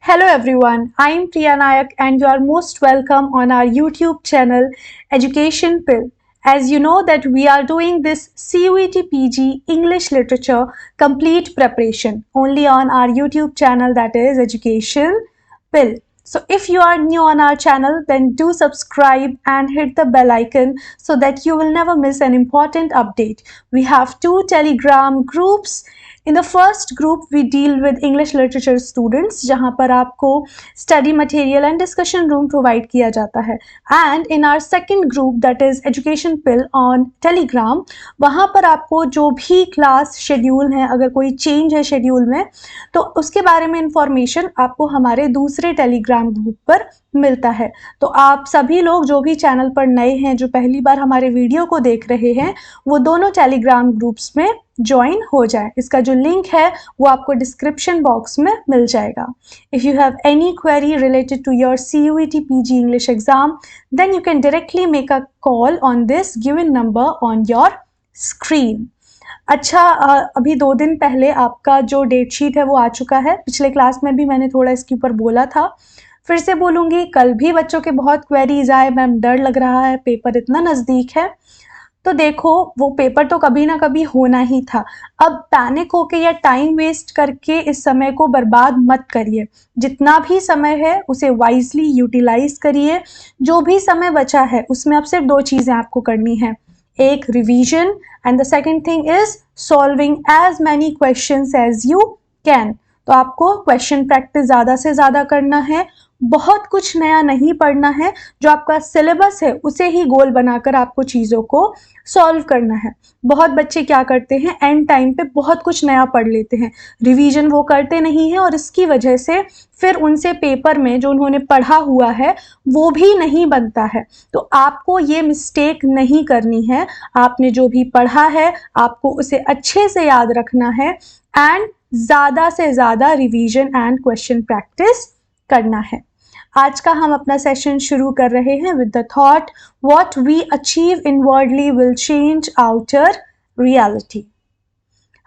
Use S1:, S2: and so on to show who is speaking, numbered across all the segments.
S1: Hello everyone, I am Priya Nayak and you are most welcome on our YouTube channel Education Pill. As you know that we are doing this CUET PG English Literature complete preparation only on our YouTube channel, that is Education Pill. So if you are new on our channel, then do subscribe and hit the bell icon so that you will never miss an important update. We have two Telegram groups. In the first group we deal with English literature students, जहाँ पर आपको study material and discussion room provide किया जाता है. And in our second group, that is Education Pill on Telegram, वहाँ पर आपको जो भी class schedule है, अगर कोई change है schedule में, तो उसके बारे में information आपको हमारे दूसरे Telegram group पर मिलता है. तो आप सभी लोग जो भी चैनल पर नए हैं, जो पहली बार हमारे वीडियो को देख रहे हैं, वो दोनों टेलीग्राम ग्रुप्स में ज्वाइन हो जाए. इसका जो लिंक है वो आपको डिस्क्रिप्शन बॉक्स में मिल जाएगा. If you have any query related to your CUET PG English exam, then you can directly make a call on this given number on your screen. अच्छा, अभी 2 दिन पहले आपका जो डेट शीट है वो आ चुका है. पिछले क्लास में भी मैंने थोड़ा इसके ऊपर बोला था, फिर से बोलूँगी. कल भी बच्चों के बहुत क्वेरीज आए, मैम डर लग रहा है, पेपर इतना नज़दीक है. तो देखो, वो पेपर तो कभी ना कभी होना ही था. अब पैनिक होके या टाइम वेस्ट करके इस समय को बर्बाद मत करिए. जितना भी समय है उसे वाइजली यूटिलाइज करिए. जो भी समय बचा है उसमें अब सिर्फ 2 चीज़ें आपको करनी है. एक revision and the second thing is solving as many questions as you can. तो आपको क्वेश्चन प्रैक्टिस ज़्यादा से ज़्यादा करना है. बहुत कुछ नया नहीं पढ़ना है. जो आपका सिलेबस है उसे ही गोल बनाकर आपको चीज़ों को सॉल्व करना है. बहुत बच्चे क्या करते हैं, एंड टाइम पे बहुत कुछ नया पढ़ लेते हैं, रिवीजन वो करते नहीं हैं और इसकी वजह से फिर उनसे पेपर में जो उन्होंने पढ़ा हुआ है वो भी नहीं बनता है. तो आपको ये मिस्टेक नहीं करनी है. आपने जो भी पढ़ा है आपको उसे अच्छे से याद रखना है एंड ज़्यादा से ज़्यादा रिवीजन एंड क्वेश्चन प्रैक्टिस करना है. आज का हम अपना सेशन शुरू कर रहे हैं with the thought, what we achieve inwardly will change outer reality.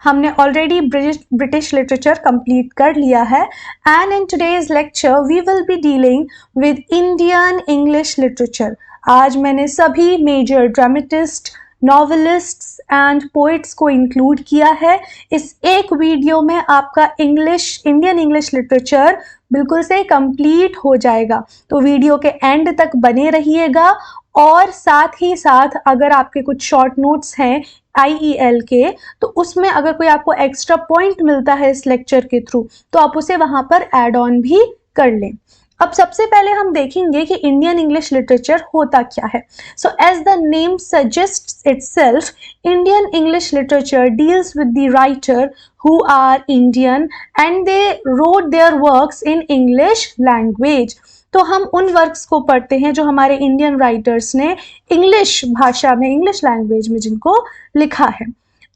S1: हमने ऑलरेडी ब्रिटिश लिटरेचर कंप्लीट कर लिया है and in today's lecture we will be dealing with Indian English literature. आज मैंने सभी major dramatist, novelists and poets को include किया है. इस एक वीडियो में आपका इंडियन इंग्लिश लिटरेचर बिल्कुल से कंप्लीट हो जाएगा. तो वीडियो के एंड तक बने रहिएगा. और साथ ही साथ अगर आपके कुछ शॉर्ट नोट्स हैं IEL के, तो उसमें अगर कोई आपको एक्स्ट्रा पॉइंट मिलता है इस लेक्चर के थ्रू, तो आप उसे वहाँ पर ऐड ऑन भी कर लें. अब सबसे पहले हम देखेंगे कि इंडियन इंग्लिश लिटरेचर होता क्या है. So as the name suggests itself, Indian English literature deals with the writer who are Indian and they wrote their works in English language. तो हम उन वर्क्स को पढ़ते हैं जो हमारे इंडियन राइटर्स ने इंग्लिश भाषा में, इंग्लिश लैंग्वेज में जिनको लिखा है.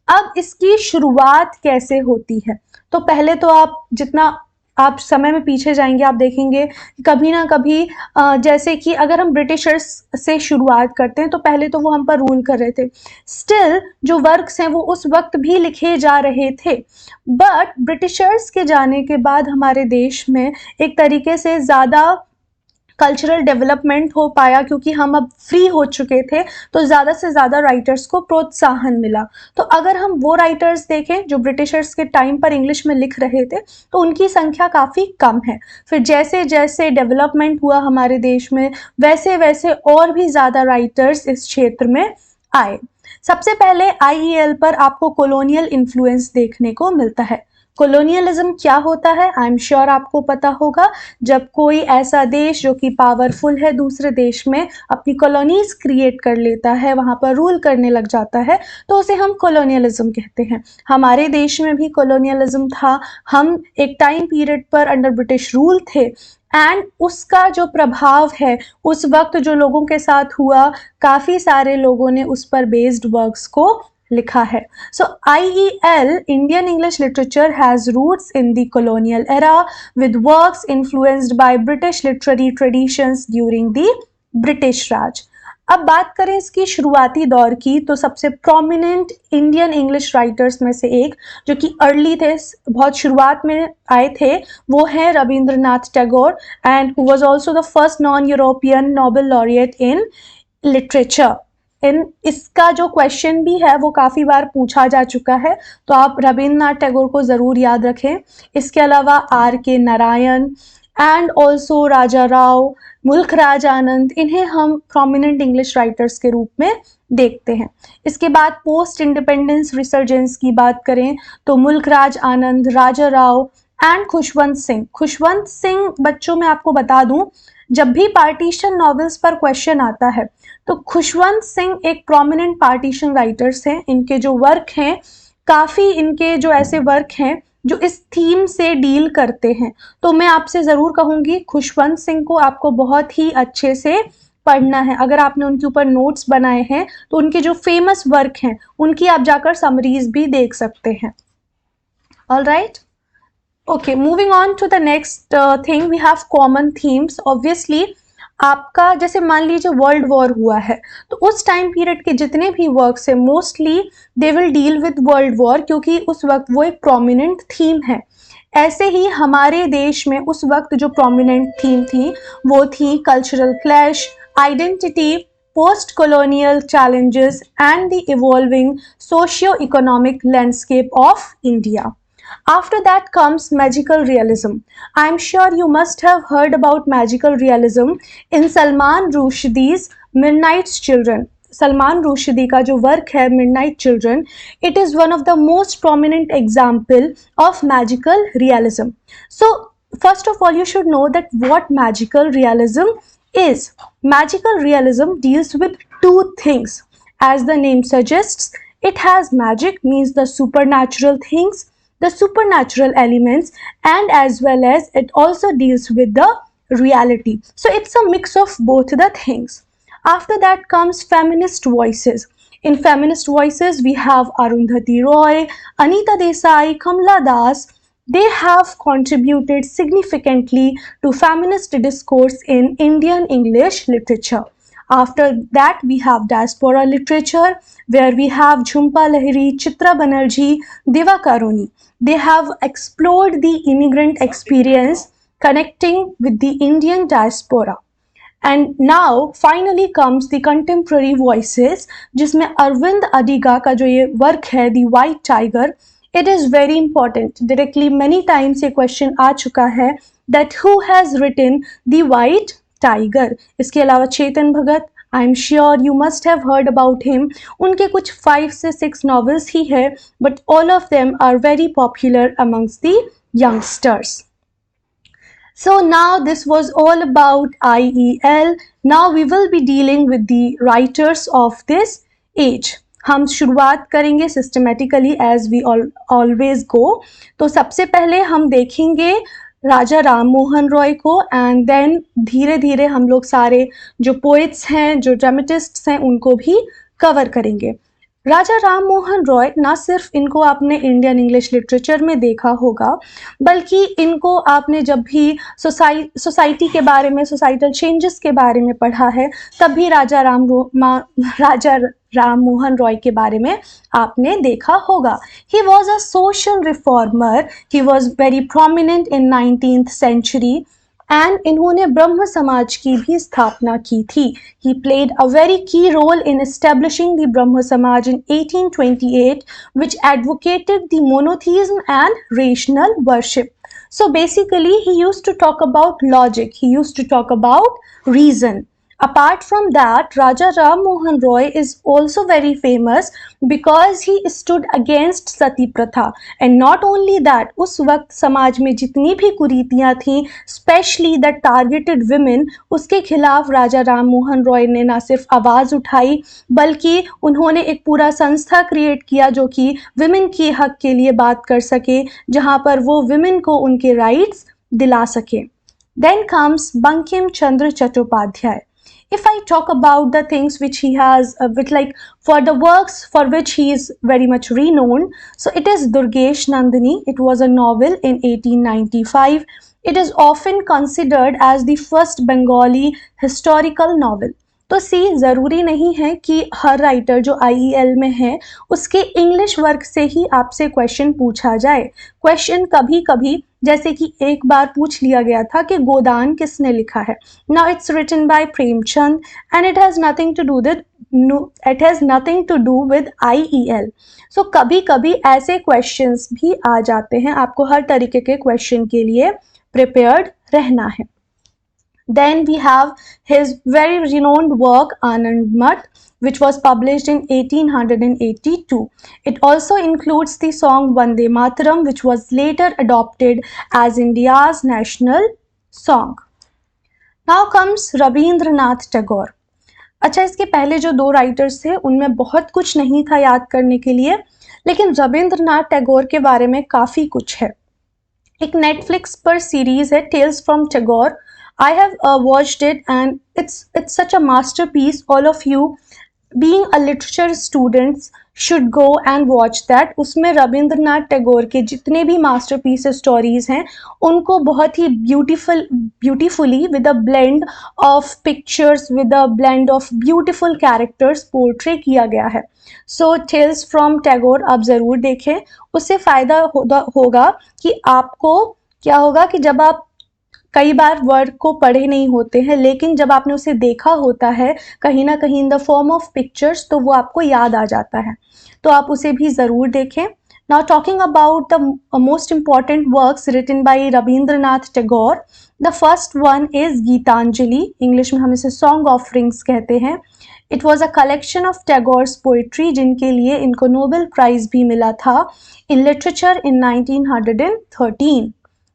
S1: अब इसकी शुरुआत कैसे होती है, तो पहले तो आप जितना आप समय में पीछे जाएंगे आप देखेंगे कभी ना कभी जैसे कि अगर हम ब्रिटिशर्स से शुरुआत करते हैं तो पहले तो वो हम पर रूल कर रहे थे. स्टिल जो वर्क्स हैं वो उस वक्त भी लिखे जा रहे थे. बट ब्रिटिशर्स के जाने के बाद हमारे देश में एक तरीके से ज़्यादा कल्चरल डेवलपमेंट हो पाया, क्योंकि हम अब फ्री हो चुके थे, तो ज़्यादा से ज़्यादा राइटर्स को प्रोत्साहन मिला. तो अगर हम वो राइटर्स देखें जो ब्रिटिशर्स के टाइम पर इंग्लिश में लिख रहे थे, तो उनकी संख्या काफ़ी कम है. फिर जैसे जैसे डेवलपमेंट हुआ हमारे देश में, वैसे वैसे और भी ज़्यादा राइटर्स इस क्षेत्र में आए. सबसे पहले IEL पर आपको कॉलोनियल इन्फ्लुएंस देखने को मिलता है. कॉलोनियलिज्म क्या होता है आई एम श्योर आपको पता होगा. जब कोई ऐसा देश जो कि पावरफुल है दूसरे देश में अपनी कॉलोनीज क्रिएट कर लेता है, वहाँ पर रूल करने लग जाता है, तो उसे हम कॉलोनियलिज्म कहते हैं. हमारे देश में भी कॉलोनियलिज्म था. हम एक टाइम पीरियड पर अंडर ब्रिटिश रूल थे एंड उसका जो प्रभाव है उस वक्त जो लोगों के साथ हुआ, काफ़ी सारे लोगों ने उस पर बेस्ड वर्क्स को लिखा है. सो IEL, Indian English Literature, has roots in the colonial era with works influenced by British literary traditions during the British Raj. अब बात करें इसकी शुरुआती दौर की, तो सबसे प्रोमिनेंट इंडियन इंग्लिश राइटर्स में से एक जो कि अर्ली थे, बहुत शुरुआत में आए थे, वो है Rabindranath Tagore, and who was also the first non European Nobel laureate in literature. इसका जो क्वेश्चन भी है वो काफ़ी बार पूछा जा चुका है, तो आप रविंद्रनाथ टैगोर को ज़रूर याद रखें। इसके अलावा are K Narayan and also राजा राव, मुल्क राज आनंद, इन्हें हम प्रोमिनेंट इंग्लिश राइटर्स के रूप में देखते हैं। इसके बाद पोस्ट इंडिपेंडेंस रिसर्जेंस की बात करें तो मुल्क राज आनंद, राजा राव एंड खुशवंत सिंह। खुशवंत सिंह, बच्चों में आपको बता दूं, जब भी पार्टीशन नॉवेल्स पर क्वेश्चन आता है तो खुशवंत सिंह एक प्रोमिनेंट पार्टीशन राइटर्स हैं। इनके जो वर्क हैं, काफ़ी इनके जो ऐसे वर्क हैं जो इस थीम से डील करते हैं, तो मैं आपसे ज़रूर कहूँगी खुशवंत सिंह को आपको बहुत ही अच्छे से पढ़ना है। अगर आपने उनके ऊपर नोट्स बनाए हैं तो उनके जो फेमस वर्क हैं उनकी आप जाकर समरीज भी देख सकते हैं। All right, okay, moving on to the next thing, we have common themes. Obviously आपका जैसे मान लीजिए वर्ल्ड वॉर हुआ है, तो उस टाइम पीरियड के जितने भी वर्क्स हैं mostly they will deal with world war, क्योंकि उस वक्त वो एक प्रोमिनेंट थीम है। ऐसे ही हमारे देश में उस वक्त जो प्रोमिनेंट थीम थी वो थी cultural clash, identity, post colonial challenges and the evolving socio-economic landscape of India. After that comes magical realism. I am sure you must have heard about magical realism in Salman Rushdie's Midnight Children. Salman Rushdie का जो work है midnight children, it is one of the most prominent example of magical realism. So first of all you should know that what magical realism is. Magical realism deals with two things. As the name suggests, it has magic, means the supernatural things, the supernatural elements, and as well as it also deals with the reality. So it's a mix of both the things. After that comes feminist voices. In feminist voices, we have Arundhati Roy, Anita Desai, Kamala Das. They have contributed significantly to feminist discourse in Indian English literature. After that, we have diaspora literature, where we have Jhumpa Lahiri, Chitra Banerjee, Deva Karuni. They have explored the immigrant experience connecting with the Indian diaspora. And now finally comes the contemporary voices, जिसमें अरविंद अडिगा का जो ये work है the white tiger, it is very important. Directly many times ये question आ चुका है that who has written the white tiger. इसके अलावा Chetan Bhagat, I am sure you must have heard about him. उनके कुछ 5 से 6 नॉवेल्स ही है, but all of them are very popular amongst the youngsters. So now this was all about IEL. Now we will be dealing with the writers of this age. हम शुरुआत करेंगे systematically as we always go. तो सबसे पहले हम देखेंगे राजा राम मोहन रॉय को, and then धीरे धीरे हम लोग सारे जो पोइट्स हैं, जो ड्रामेटिस्ट्स हैं, उनको भी कवर करेंगे. राजा राम मोहन रॉय, ना सिर्फ इनको आपने इंडियन इंग्लिश लिटरेचर में देखा होगा, बल्कि इनको आपने जब भी सोसाइटी के बारे में, सोसाइटल चेंजेस के बारे में पढ़ा है, तब भी राजा राम मोहन रॉय के बारे में आपने देखा होगा. ही was a social reformer. He was very prominent in 19th century. And इन्होंने ब्रह्म समाज की भी स्थापना की थी. ही प्लेड अ वेरी की रोल इन एस्टेब्लिशिंग द ब्रह्म समाज इन 1828, which advocated the monotheism and rational worship. So basically he used to talk about logic, he used to talk about reason. Apart from that, Raja Ram Mohan Roy is also very famous because he stood against sati pratha. And not only that, उस वक्त समाज में जितनी भी कुरीतियाँ थीं, specially that targeted women, उसके खिलाफ राजा राम मोहन रॉय ने ना सिर्फ आवाज़ उठाई, बल्कि उन्होंने एक पूरा संस्था क्रिएट किया जो कि विमेन की हक के लिए बात कर सके, जहाँ पर वो विमेन को उनके राइट्स दिला सके. Then comes Bankim Chandra Chattopadhyay. If I talk about the things which he has, for the works for which he is very much renowned, so it is Durgesh Nandini. It was a novel in 1895. It is often considered as the first Bengali historical novel. तो सी ज़रूरी नहीं है कि हर writer जो IEL में है उसके English work से ही आपसे क्वेश्चन पूछा जाए। क्वेश्चन कभी कभी जैसे कि एक बार पूछ लिया गया था कि गोदान किसने लिखा है। Now it's written by Premchand and it has nothing to do with IEL। So कभी कभी ऐसे क्वेश्चंस भी आ जाते हैं, आपको हर तरीके के क्वेश्चन के लिए प्रिपेयर्ड रहना है। Then we have his very renowned work Anand Math, which was published in 1882. It also includes the song Vande Mataram, which was later adopted as India's national song. Now comes Rabindranath Tagore. अच्छा, इसके पहले जो दो writers थे उनमें बहुत कुछ नहीं था याद करने के लिए, लेकिन रविंद्रनाथ टैगोर के बारे में काफ़ी कुछ है। एक नेटफ्लिक्स पर सीरीज है tales from Tagore. I have watched it and it's such a masterpiece. All of you being a literature students should go and watch that. उसमें रविंद्रनाथ टैगोर के जितने भी मास्टरपीस स्टोरीज हैं उनको बहुत ही beautifully with a blend of pictures, with a blend of beautiful characters portray किया गया है। सो टेल्स फ्रॉम टैगोर आप ज़रूर देखें, उससे फ़ायदा होगा कि आपको क्या होगा कि जब आप कई बार वर्ड को पढ़े नहीं होते हैं लेकिन जब आपने उसे देखा होता है कहीं ना कहीं in the form of pictures तो वो आपको याद आ जाता है, तो आप उसे भी ज़रूर देखें। Now talking about the most important works written by Rabindranath Tagore, the first one is Gitanjali, English में हम इसे सॉन्ग ऑफरिंग्स कहते हैं। It was a collection of Tagore's poetry जिनके लिए इनको नोबेल प्राइज़ भी मिला था in literature in 1913।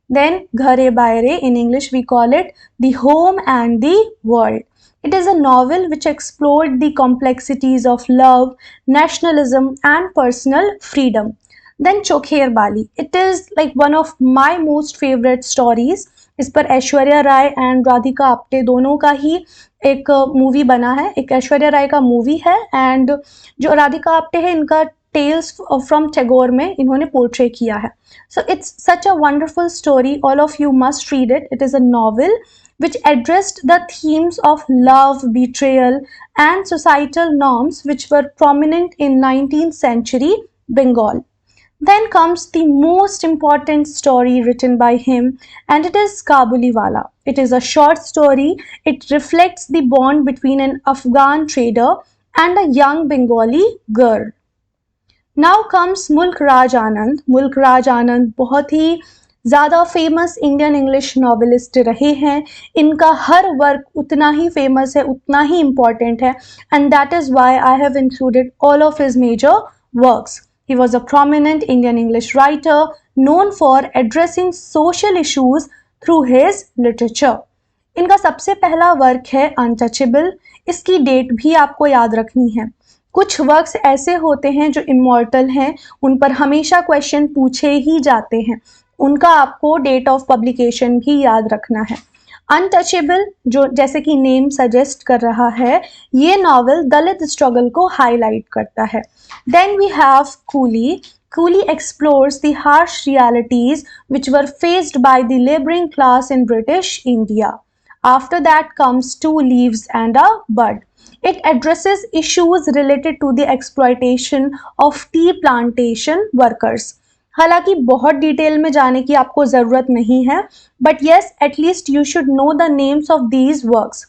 S1: Then Ghare Baire, in English we call it The Home and the World. It is a novel which explored the complexities of love, nationalism and personal freedom. Then Chokher Bali. It is like one of my most favorite stories. इस पर Aishwarya Rai and Radhika Apte दोनों का ही एक movie बना है। एक ऐश्वर्या राय का movie है एंड जो राधिका आप्टे है इनका टेल्स फ्रॉम टैगोर में इन्होंने पोर्ट्रे किया है। So it's such a wonderful story. All of you must read it. It is a novel which addressed the themes of love, betrayal, and societal norms which were prominent in 19th century Bengal. Then comes the most important story written by him, and it is Kabuliwala. It is a short story. It reflects the bond between an Afghan trader and a young Bengali girl. Now comes मुल्क राज आनंद। मुल्क राज आनंद बहुत ही ज़्यादा famous Indian English novelist रहे हैं। इनका her work उतना ही famous है, उतना ही इम्पॉर्टेंट है, and that is why I have included all of his major works. He was a prominent Indian English writer known for addressing social issues through his literature. इनका सबसे पहला work है untouchable. इसकी date भी आपको याद रखनी है। कुछ वर्क्स ऐसे होते हैं जो इमॉर्टल हैं, उन पर हमेशा क्वेश्चन पूछे ही जाते हैं, उनका आपको डेट ऑफ पब्लिकेशन भी याद रखना है। अनटचेबल जो जैसे कि नेम सजेस्ट कर रहा है, ये नॉवल दलित स्ट्रगल को हाईलाइट करता है। Then we have Coolie. Cooley explores the harsh realities which were faced by the laboring class in British India. After that comes Two Leaves and a Bud. It addresses issues related to the exploitation of tea plantation workers. हालांकि बहुत detail में जाने की आपको ज़रूरत नहीं है, but yes at least you should know the names of these works.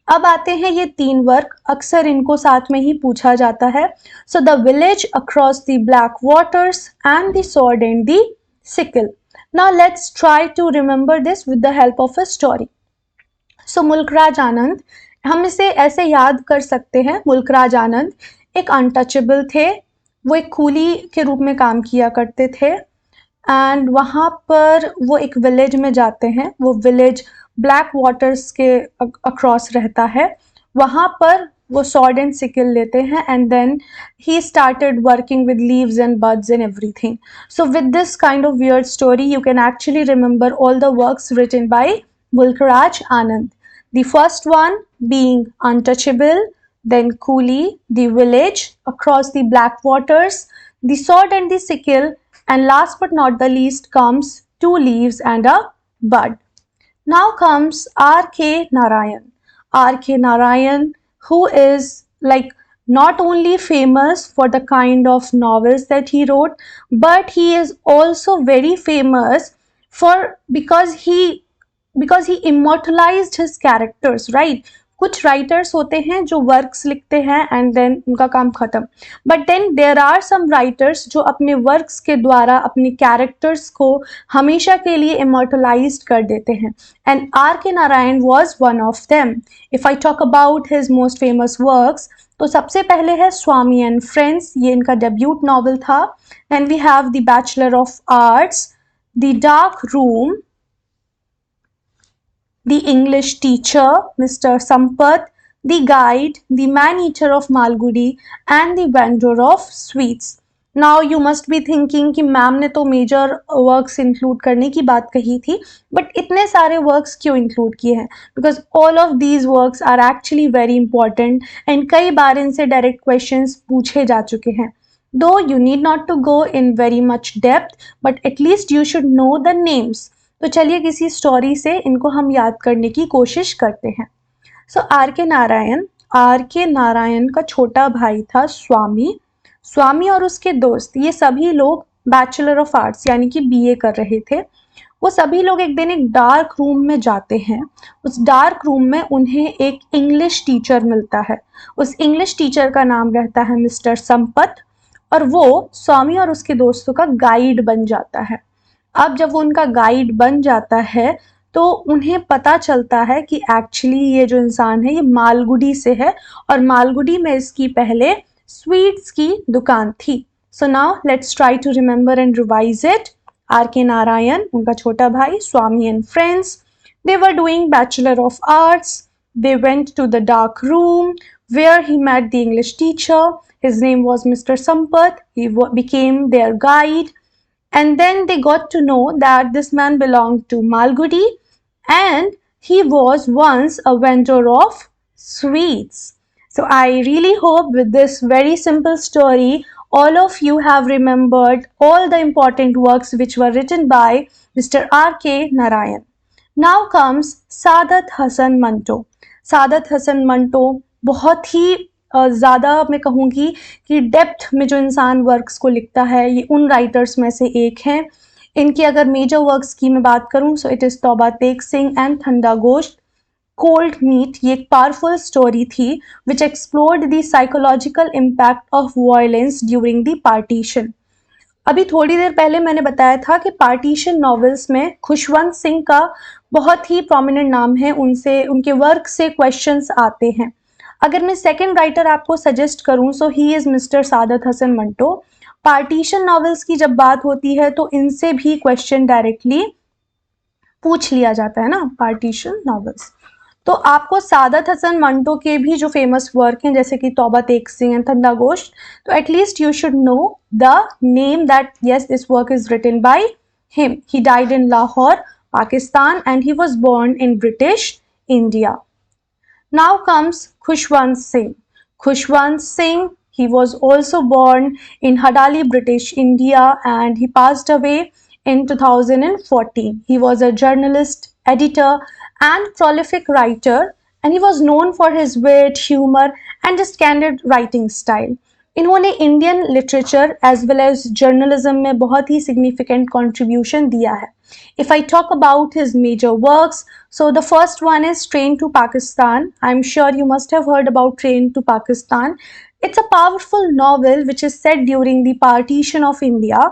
S1: अब आते हैं ये तीन वर्क, अक्सर इनको साथ में ही पूछा जाता है। So the village across the black waters and the sword and the sickle. Now let's try to remember this with the help of a story. So Mulkraj Anand, हम इसे ऐसे याद कर सकते हैं, मुल्कराज आनंद एक अनटचेबल थे। वो एक कूली के रूप में काम किया करते थे एंड वहाँ पर वो एक विलेज में जाते हैं। वो विलेज ब्लैक वाटर्स के अक्रॉस रहता है। वहाँ पर वो सॉर्ड एंड सिकल लेते हैं and then he started working with leaves and buds and everything. So with this kind of weird story you can actually remember all the works written bye Mulk Raj Anand. The first one being Untouchable, then Coolie, The Village, Across the Black Waters, The Sword and the Sickle, and last but not the least comes Two Leaves and a Bud. Now comes R.K. Narayan. R.K. Narayan, who is like not only famous for the kind of novels that he wrote, but he is also very famous for because he immortalized his characters, right? कुछ writers होते हैं जो works लिखते हैं and then उनका काम खत्म, but then there are some writers जो अपने वर्क्स के द्वारा अपने कैरेक्टर्स को हमेशा के लिए इमोर्टलाइज्ड कर देते हैं, and R K Narayan was one of them. If I talk about his most famous works, तो सबसे पहले है स्वामी एंड फ्रेंड्स, ये इनका डेब्यूट नॉवल था. And we have the bachelor of arts, the dark room, The English Teacher, Mr. Sampath, The Guide, The Man-Eater of Malgudi, and The Vendor of Sweets. Now you must be thinking कि ma'am ने तो major works include करने की बात कही थी, but इतने सारे वर्क्स क्यों इंक्लूड किए हैं? Because all of these works are actually very important and कई बार इनसे डायरेक्ट क्वेश्चंस पूछे जा चुके हैं. Though you need not to go in very much depth, but at least you should know the names. तो चलिए किसी स्टोरी से इनको हम याद करने की कोशिश करते हैं. सो आर के नारायण का छोटा भाई था स्वामी और उसके दोस्त, ये सभी लोग बैचलर ऑफ आर्ट्स यानी कि बीए कर रहे थे. वो सभी लोग एक दिन एक डार्क रूम में जाते हैं. उस डार्क रूम में उन्हें एक इंग्लिश टीचर मिलता है. उस इंग्लिश टीचर का नाम रहता है मिस्टर संपत, और वो स्वामी और उसके दोस्तों का गाइड बन जाता है. अब जब वो उनका गाइड बन जाता है तो उन्हें पता चलता है कि एक्चुअली ये जो इंसान है ये मालगुडी से है, और मालगुडी में इसकी पहले स्वीट्स की दुकान थी. So now let's try to remember and revise it. R K Narayan, उनका छोटा भाई, Swami and friends, they were doing bachelor of arts, they went to the dark room where he met the English teacher. His name was Mr. Sampath. He became their guide. And then they got to know that this man belonged to Malgudi and he was once a vendor of sweets. So I really hope with this very simple story, all of you have remembered all the important works which were written by Mr. R.K. Narayan. Now comes Saadat Hasan Manto. Saadat Hasan Manto बहुत ही ज़्यादा मैं कहूँगी कि depth में जो इंसान works को लिखता है, ये उन राइटर्स में से एक हैं. इनकी अगर मेजर वर्क्स की मैं बात करूँ, सो इट इज़ तौबा तेग सिंह एंड ठंडा गोश्त. कोल्ड मीट, ये एक पावरफुल स्टोरी थी which explored the psychological impact of violence during the partition. अभी थोड़ी देर पहले मैंने बताया था कि पार्टीशन नॉवेल्स में खुशवंत सिंह का बहुत ही प्रोमिनेंट नाम है, उनसे उनके वर्क से क्वेश्चंस आते हैं. अगर मैं सेकंड राइटर आपको सजेस्ट करूं, so he is mister Saadat Hasan Manto. Partition novels की जब बात होती है तो इनसे भी क्वेश्चन डायरेक्टली पूछ लिया जाता है ना, पार्टीशन नॉवेल्स. तो आपको सादत हसन मंटो के भी जो फेमस वर्क हैं जैसे कि तौबा तेग सिंह एंड ठंडा गोश्त, तो at least you should know the name that yes this work is written by him. He died in Lahore, Pakistan, and he was born in British India. Now comes Khushwant Singh. Khushwant Singh, he was also born in Hadali, British India, and he passed away in 2014. He was a journalist, editor, and prolific writer, and he was known for his wit, humor, and just candid writing style. इन्होंने Indian literature as well as journalism में बहुत ही significant contribution दिया है. If I talk about his major works, so the first one is Train to Pakistan. I'm sure you must have heard about Train to Pakistan. It's a powerful novel which is set during the partition of India.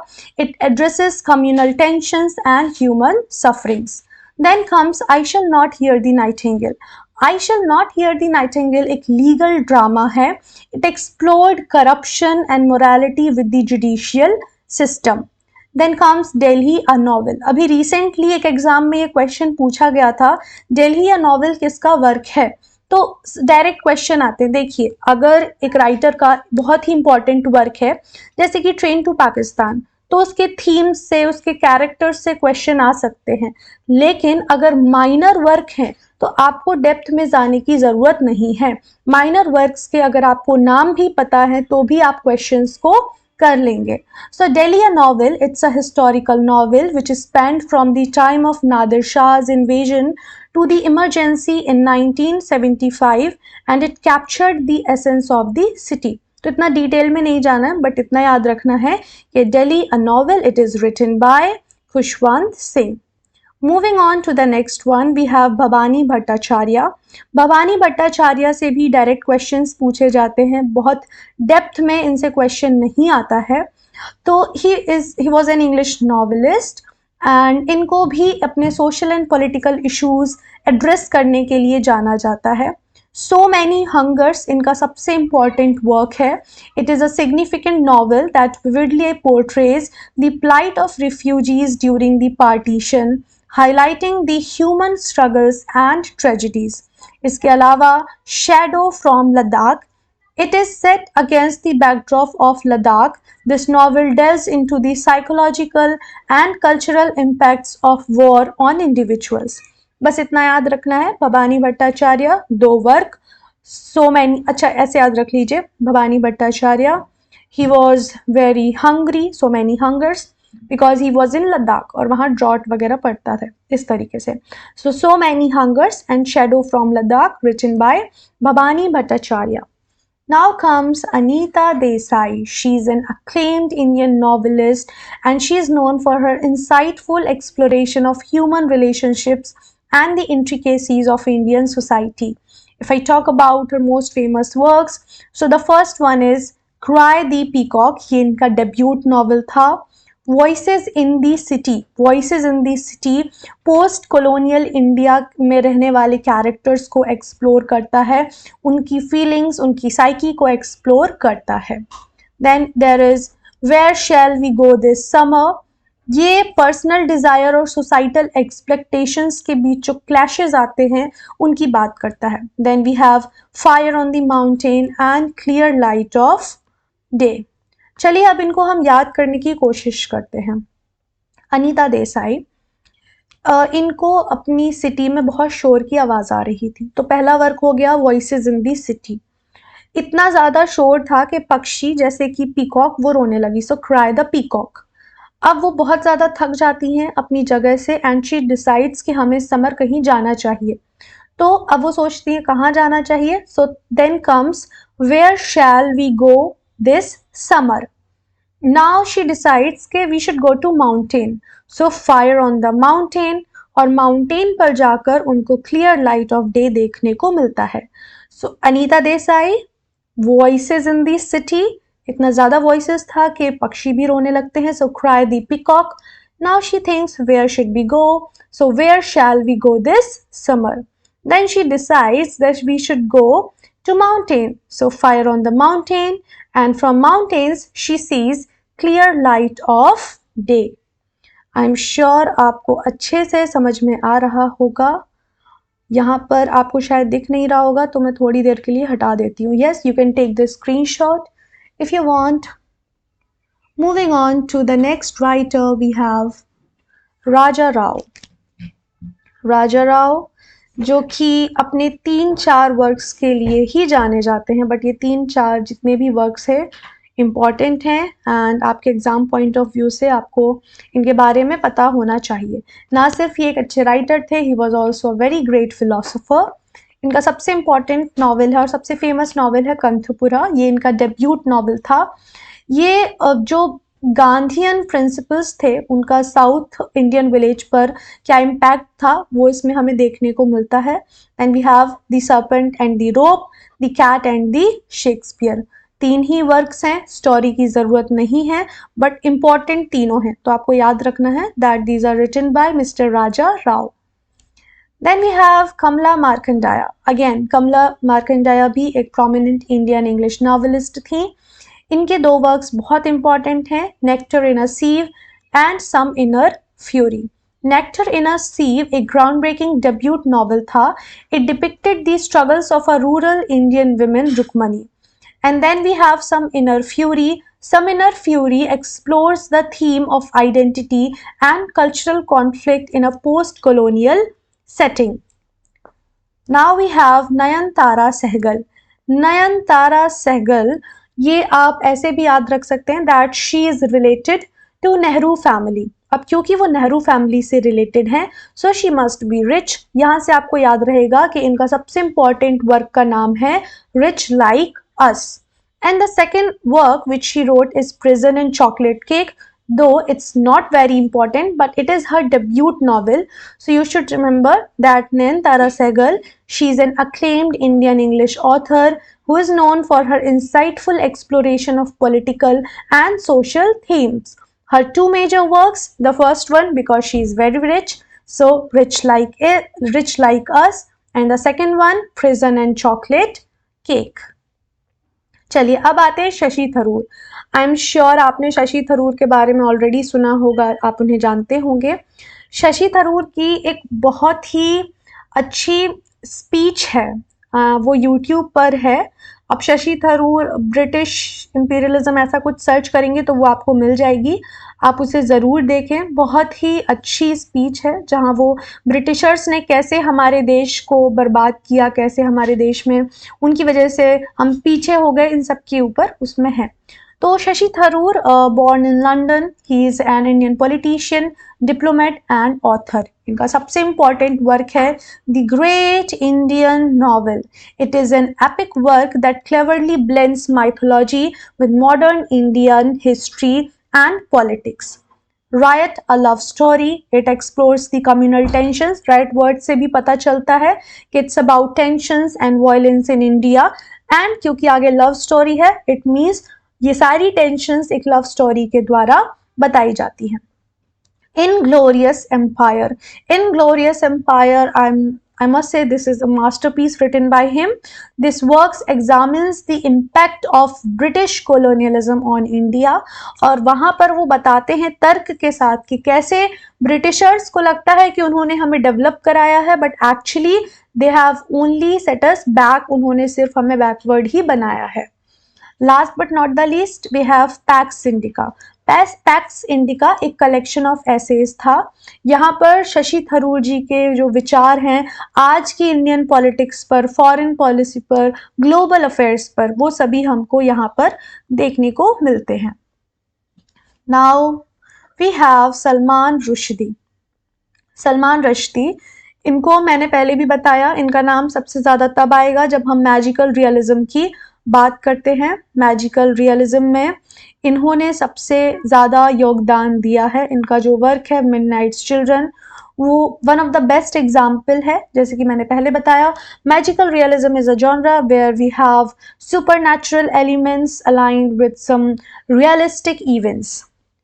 S1: It addresses communal tensions and human sufferings. Then comes I Shall Not Hear the Nightingale. I Shall Not Hear the Nightingale एक legal drama है. It explored corruption and morality with the judicial system. Then comes Delhi a Novel. अभी recently एक exam में ये question पूछा गया था, Delhi a Novel किसका वर्क है? तो डायरेक्ट क्वेश्चन आते हैं. देखिए, अगर एक राइटर का बहुत ही इंपॉर्टेंट वर्क है जैसे कि ट्रेन टू पाकिस्तान, तो उसके थीम्स से, उसके कैरेक्टर्स से क्वेश्चन आ सकते हैं. लेकिन अगर माइनर वर्क हैं तो आपको डेप्थ में जाने की ज़रूरत नहीं है. माइनर वर्क्स के अगर आपको नाम भी पता है तो भी आप क्वेश्चंस को कर लेंगे. So Delhi a novel, it's a historical novel which is spanned from the time of Nadir Shah's invasion to the emergency in 1975 and it captured the essence of the city. तो इतना detail में नहीं जाना है but इतना याद रखना है कि Delhi a novel, it is written by Khushwant Singh. Moving on to the next one, we have Bhavani Bhattacharya. Bhavani Bhattacharya से भी डायरेक्ट क्वेश्चंस पूछे जाते हैं, बहुत डेप्थ में इनसे क्वेश्चन नहीं आता है. तो ही was an English novelist and इनको भी अपने social and political issues address करने के लिए जाना जाता है. सो मैनी हंगर्स इनका सबसे इम्पॉर्टेंट वर्क है. It is a significant novel that vividly portrays the plight of refugees during the partition, highlighting the human struggles and tragedies. इसके अलावा Shadow from Ladakh, it is set against the backdrop of Ladakh. This novel delves into the psychological and cultural impacts of war on individuals. बस इतना याद रखना है. भवानी भट्टाचार्य, दो work. So many, अच्छा ऐसे याद रख लीजिए. Bhabani Bhattacharya, he was very hungry, so many hungers, because he was in Ladakh और वहाँ ड्रॉट वगैरह पड़ता था इस तरीके से. So many hungers and shadow from Ladakh written by Bhabani Bhattacharya. Now comes Anita Desai. She is an acclaimed Indian novelist and she is known for her insightful exploration of human relationships and the intricacies of Indian society. If I talk about her most famous works, so the first one is Cry the Peacock. ये इनका debut novel था. Voices इन दी city, voices इन दी city post colonial India में रहने वाले characters को explore करता है, उनकी फीलिंग्स, उनकी साइकी को एक्सप्लोर करता है. Then there is where shall we go this summer. ये पर्सनल डिज़ायर और सोसाइटल एक्सपेक्टेशंस के बीच जो क्लैशेस आते हैं उनकी बात करता है. Then we have fire on the mountain and clear light of day. चलिए अब इनको हम याद करने की कोशिश करते हैं. अनीता देसाई, इनको अपनी सिटी में बहुत शोर की आवाज़ आ रही थी, तो पहला वर्क हो गया वॉइसेस इन दी सिटी. इतना ज़्यादा शोर था कि पक्षी जैसे कि पीकॉक वो रोने लगी. सो क्राई द पीकॉक. अब वो बहुत ज़्यादा थक जाती हैं अपनी जगह से एंड शी डिसाइड्स कि हमें समर कहीं जाना चाहिए. तो अब वो सोचती है कहाँ जाना चाहिए. So then comes where shall we go this summer. Now she decides कि we should go to mountain. So fire on the mountain, और mountain पर जाकर उनको clear light of day देखने को मिलता है. So Anita Desai, voices in the city, इतना ज़्यादा voices था कि पक्षी भी रोने लगते हैं. So cry the peacock. Now she thinks where should we go? So where shall we go this summer? Then she decides that we should go to mountain. So fire on the mountain and from mountains she sees clear light of day. I'm sure आपको अच्छे से समझ में आ रहा होगा. यहाँ पर आपको शायद दिख नहीं रहा होगा तो मैं थोड़ी देर के लिए हटा देती हूँ. Yes, you can take this screenshot if you want. Moving on to the next writer, we have Raja Rao. Raja Rao जो कि अपने 3-4 वर्क्स के लिए ही जाने जाते हैं, बट ये 3-4 जितने भी वर्क्स हैं इम्पॉर्टेंट हैं एंड आपके एग्ज़ाम पॉइंट ऑफ व्यू से आपको इनके बारे में पता होना चाहिए. ना सिर्फ ये एक अच्छे राइटर थे, he was also a very great philosopher. इनका सबसे इम्पॉर्टेंट नावल है और सबसे फेमस नावल है कंथपुरा. ये इनका डेब्यूट नावल था. ये जो गांधीयन प्रिंसिपल्स थे उनका साउथ इंडियन विलेज पर क्या इम्पैक्ट था वो इसमें हमें देखने को मिलता है. And we have the serpent and the rope, the cat and the Shakespeare. 3 ही वर्क्स हैं, स्टोरी की ज़रूरत नहीं है बट इम्पॉर्टेंट तीनों हैं, तो आपको याद रखना है that these are written by mister Raja Rao. Then we have Kamala Markandaya. Again Kamala Markandaya भी एक प्रोमिनेंट इंडियन इंग्लिश नॉवलिस्ट थी. इनके 2 वर्क्स बहुत इंपॉर्टेंट हैं, nectar in a sieve and some inner fury. Nectar in a sieve एक ग्राउंड ब्रेकिंग डेब्यूट नॉवल था. It depicted the struggles of a rural Indian women Rukmani. And then we have Some Inner Fury. Some Inner Fury explores the theme of identity and cultural conflict in a post-colonial setting. Now we have Nayantara Sehgal. Nayantara Sehgal, ये आप ऐसे भी याद रख सकते हैं that she is related to Nehru family. अब क्योंकि वो नेहरू फैमिली से रिलेटेड हैं so she must be rich. यहाँ से आपको याद रहेगा कि इनका सबसे इंपॉर्टेंट वर्क का नाम है rich like us. And the second work which she wrote is Prison and Chocolate Cake, though it's not very important, but it is her debut novel. So you should remember that Nayanthara Sehgal, she's an acclaimed Indian English author who is known for her insightful exploration of political and social themes. Her two major works, the first one because she is very rich, so Rich Like Us, and the second one, Prison and Chocolate Cake. चलिए अब आते हैं शशि थरूर। आई am sure आपने शशि थरूर के बारे में already सुना होगा, आप उन्हें जानते होंगे। शशि थरूर की एक बहुत ही अच्छी स्पीच है, वो यूट्यूब पर है। आप शशि थरूर ब्रिटिश इंपीरियलिज्म ऐसा कुछ सर्च करेंगे तो वो आपको मिल जाएगी, आप उसे ज़रूर देखें। बहुत ही अच्छी स्पीच है जहाँ वो ब्रिटिशर्स ने कैसे हमारे देश को बर्बाद किया, कैसे हमारे देश में उनकी वजह से हम पीछे हो गए, इन सब के ऊपर उसमें है। तो Shashi Tharoor born in London, he is an Indian politician, diplomat and author. इनका सबसे इम्पॉर्टेंट वर्क है the great Indian novel. It is an epic work that cleverly blends mythology with modern Indian history and politics. Riot, a love story. It explores the communal tensions. Riot word से भी पता चलता है कि it's about tensions and violence in India. And क्योंकि आगे love story है, it means ये सारी tensions एक love story के द्वारा बताई जाती हैं। Inglorious Empire. Inglorious Empire, I must say this is a masterpiece written by him. This work examines the impact of British colonialism on India. और वहाँ पर वो बताते हैं तर्क के साथ कि कैसे ब्रिटिशर्स को लगता है कि उन्होंने हमें डेवलप कराया है, but actually they have only set us back, उन्होंने सिर्फ हमें बैकवर्ड ही बनाया है। Last but not the least we have Pax Indica. Pax Indica एक कलेक्शन ऑफ एसेज था। यहाँ पर शशि थरूर जी के जो विचार हैं आज की इंडियन पॉलिटिक्स पर, फॉरेन पॉलिसी पर, ग्लोबल अफेयर्स पर, वो सभी हमको यहाँ पर देखने को मिलते हैं। Now we have Salman Rushdie. Salman Rushdie, इनको मैंने पहले भी बताया, इनका नाम सबसे ज़्यादा तब आएगा जब हम मैजिकल रियलिज्म की बात करते हैं। मैजिकल रियलिज्म में इन्होंने सबसे ज़्यादा योगदान दिया है। इनका जो वर्क है मिडनाइट्स चिल्ड्रन, वो one of the best example है। जैसे कि मैंने पहले बताया, magical realism is a genre where we have supernatural elements aligned with some realistic events.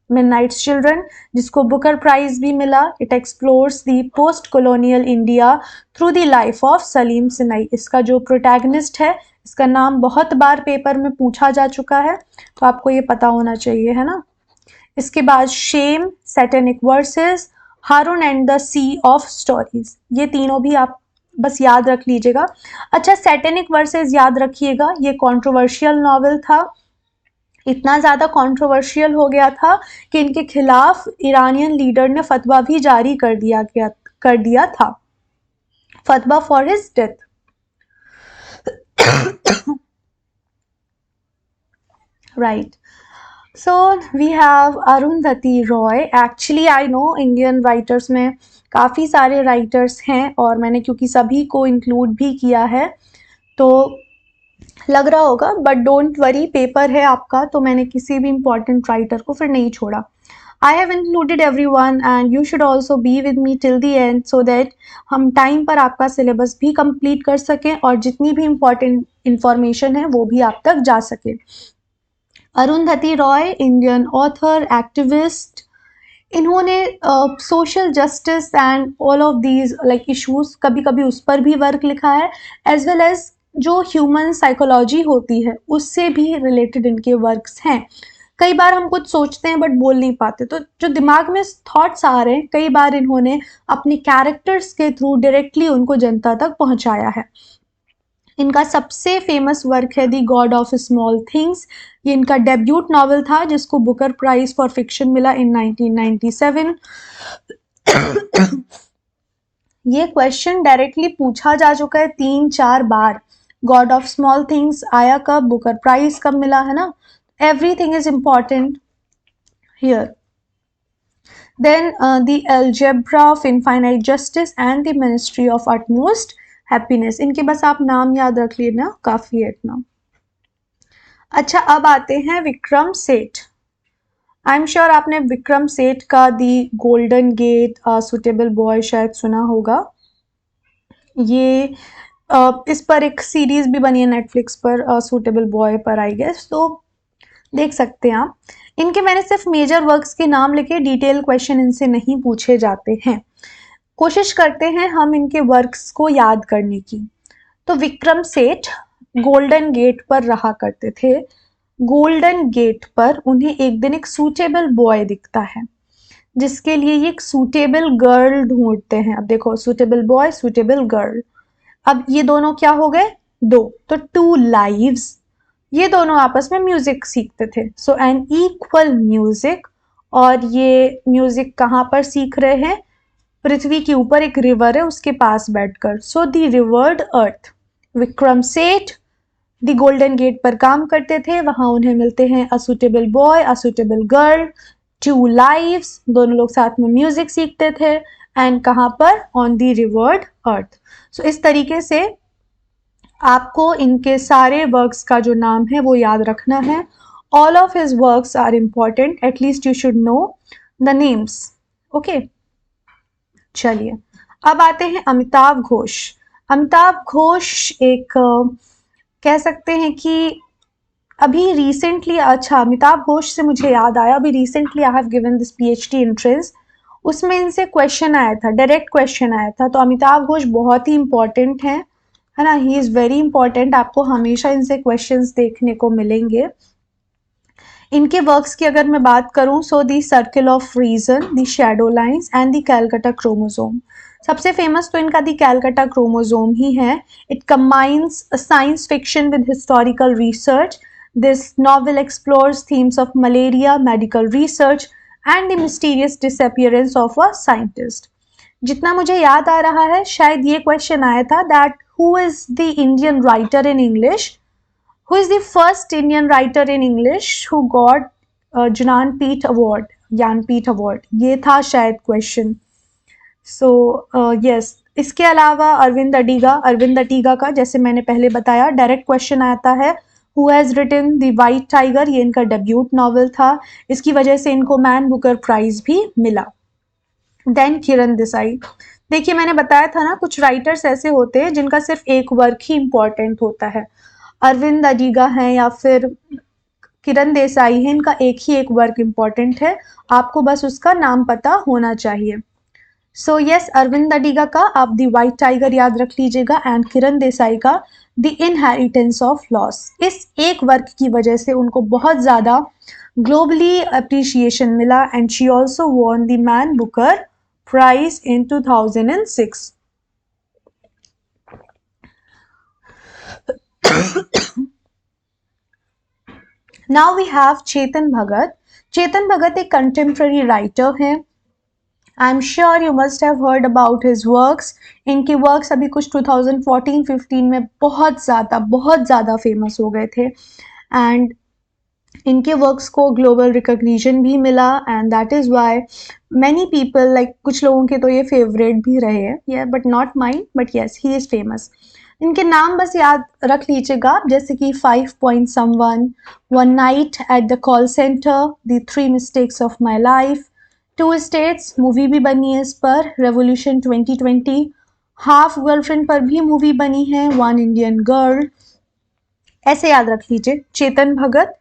S1: Midnight's children, जिसको बुकर प्राइज भी मिला, it explores the post colonial India through the life of Saleem Sinai. इसका जो प्रोटैगनिस्ट है, इसका नाम बहुत बार पेपर में पूछा जा चुका है, तो आपको ये पता होना चाहिए, है ना। इसके बाद shame, satanic verses, Haroun and the sea of stories, ये तीनों भी आप बस याद रख लीजिएगा। अच्छा, सैटेनिक वर्सेस याद रखिएगा, ये कंट्रोवर्शियल नॉवेल था। इतना ज़्यादा कंट्रोवर्शियल हो गया था कि इनके खिलाफ ईरानियन लीडर ने फतवा भी जारी कर दिया था, फतवा for his death. Right, so we have Arundhati Roy. Actually I know Indian writers में काफ़ी सारे राइटर्स हैं और मैंने क्योंकि सभी को इंक्लूड भी किया है तो लग रहा होगा, बट डोंट वरी, पेपर है आपका तो मैंने किसी भी इम्पॉर्टेंट राइटर को फिर नहीं छोड़ा। I have included everyone and you should also be with me till the end so that हम टाइम पर आपका सिलेबस भी कंप्लीट कर सकें और जितनी भी इम्पॉर्टेंट इंफॉर्मेशन है वो भी आप तक जा सके। Arundhati Roy, Indian author, activist, इन्होंने social justice and all of these like issues, कभी कभी उस पर भी वर्क लिखा है, एज वेल एज जो ह्यूमन साइकोलॉजी होती है उससे भी रिलेटेड इनके वर्क्स हैं। कई बार हम कुछ सोचते हैं बट बोल नहीं पाते, तो जो दिमाग में थॉट्स आ रहे हैं कई बार इन्होंने अपने कैरेक्टर्स के थ्रू डायरेक्टली उनको जनता तक पहुंचाया है। इनका सबसे फेमस वर्क है the God of small things. ये इनका डेब्यूट नॉवेल था जिसको बुकर प्राइज फॉर फिक्शन मिला इन 1997। ये क्वेश्चन डायरेक्टली पूछा जा चुका है 3-4 बार, गॉड ऑफ स्मॉल थिंग्स आया कब, बुकर प्राइज कब मिला, है ना. Everything is important here. Then the algebra of infinite justice and the ministry of utmost happiness. इनके बस आप नाम याद रख लेना, काफी है इतना. अच्छा, अब आते हैं विक्रम सेठ. आई एम श्योर आपने विक्रम सेठ का दी गोल्डन गेट, सुटेबल बॉय शायद सुना होगा. ये इस पर एक सीरीज भी बनी है नेटफ्लिक्स पर, सुटेबल बॉय पर आई गेस, तो देख सकते हैं आप. इनके मैंने सिर्फ मेजर वर्क्स के नाम लिखे, डिटेल क्वेश्चन इनसे नहीं पूछे जाते हैं. कोशिश करते हैं हम इनके वर्क्स को याद करने की. तो विक्रम सेठ गोल्डन गेट पर रहा करते थे. गोल्डन गेट पर उन्हें एक दिन एक सूटेबल बॉय दिखता है, जिसके लिए ये एक सूटेबल गर्ल ढूंढते हैं. अब देखो, सूटेबल बॉय, सूटेबल गर्ल. अब ये दोनों क्या हो गए, दो, तो टू लाइव्स. ये दोनों आपस में म्यूजिक सीखते थे. सो एन इक्वल म्यूजिक. और ये म्यूजिक कहाँ पर सीख रहे हैं, पृथ्वी के ऊपर एक रिवर है उसके पास बैठकर. So the revered earth. Vikram Seth the golden gate पर काम करते थे, वहां उन्हें मिलते हैं a suitable boy, a suitable girl, two lives, दोनों लोग साथ में म्यूजिक सीखते थे. एंड कहाँ पर, ऑन द रिवर्ड अर्थ. सो इस तरीके से आपको इनके सारे वर्क्स का जो नाम है वो याद रखना है. All of his works are important, at least you should know the names. Okay, चलिए अब आते हैं अमिताभ घोष. अमिताभ घोष एक कह सकते हैं कि अभी रिसेंटली, अच्छा अमिताभ घोष से मुझे याद आया, अभी recently I have given this PhD entrance, उसमें इनसे क्वेश्चन आया था, डायरेक्ट क्वेश्चन आया था. तो अमिताभ घोष बहुत ही इंपॉर्टेंट है ना, ही इज वेरी इंपॉर्टेंट. आपको हमेशा इनसे क्वेश्चंस देखने को मिलेंगे. इनके वर्क्स की अगर मैं बात करूं, so the circle of reason, the shadow lines and the Calcutta chromosome. सबसे फेमस तो इनका दी कैलकाटा क्रोमोसोम ही है. It combines science fiction with historical research. This novel explores themes of malaria, medical research and the mysterious disappearance of a scientist. जितना मुझे याद आ रहा है, शायद ये क्वेश्चन आया था that who is the Indian writer in English, who is the first Indian writer in English who got Jnanpith Award, Jnanpith Award, ये था शायद क्वेश्चन. सो यस, इसके अलावा अरविंद अडीगा का जैसे मैंने पहले बताया डायरेक्ट क्वेश्चन आता है. Who has written the white tiger, ये इनका डेब्यूट नॉवल था, इसकी वजह से इनको मैन बुकर प्राइज भी मिला. देन किरण देसाई. देखिए मैंने बताया था ना, कुछ राइटर्स ऐसे होते हैं जिनका सिर्फ एक वर्क ही इम्पॉर्टेंट होता है. अरविंद अडीगा हैं या फिर किरण देसाई हैं, इनका एक ही एक वर्क इम्पॉर्टेंट है, आपको बस उसका नाम पता होना चाहिए. सो यस, अरविंद अडीगा का आप द वाइट टाइगर याद रख लीजिएगा, एंड किरण देसाई का द इनहेरिटेंस ऑफ लॉस. इस एक वर्क की वजह से उनको बहुत ज़्यादा ग्लोबली अप्रिशिएशन मिला, and she also won the Man Booker prize in 2006. Now we have Chetan Bhagat. Chetan Bhagat एक contemporary writer हैं. I'm sure you must have heard about his works. इनके works अभी कुछ 2014-15 में बहुत ज़्यादा फेमस हो गए थे, and इनके वर्क्स को ग्लोबल रिकॉग्निशन भी मिला, and that is Y many people, like कुछ लोगों के तो ये फेवरेट भी रहे हैं, but not mine, but yes he is famous. इनके नाम बस याद रख लीजिएगा, जैसे कि 5 point someone, one night at the call centre, the 3 mistakes of my life, 2 states, movie भी बनी है इस पर, रेवोल्यूशन 2020, हाफ गर्लफ्रेंड पर भी मूवी बनी है, 1 इंडियन गर्ल. ऐसे याद रख लीजिए. चेतन भगत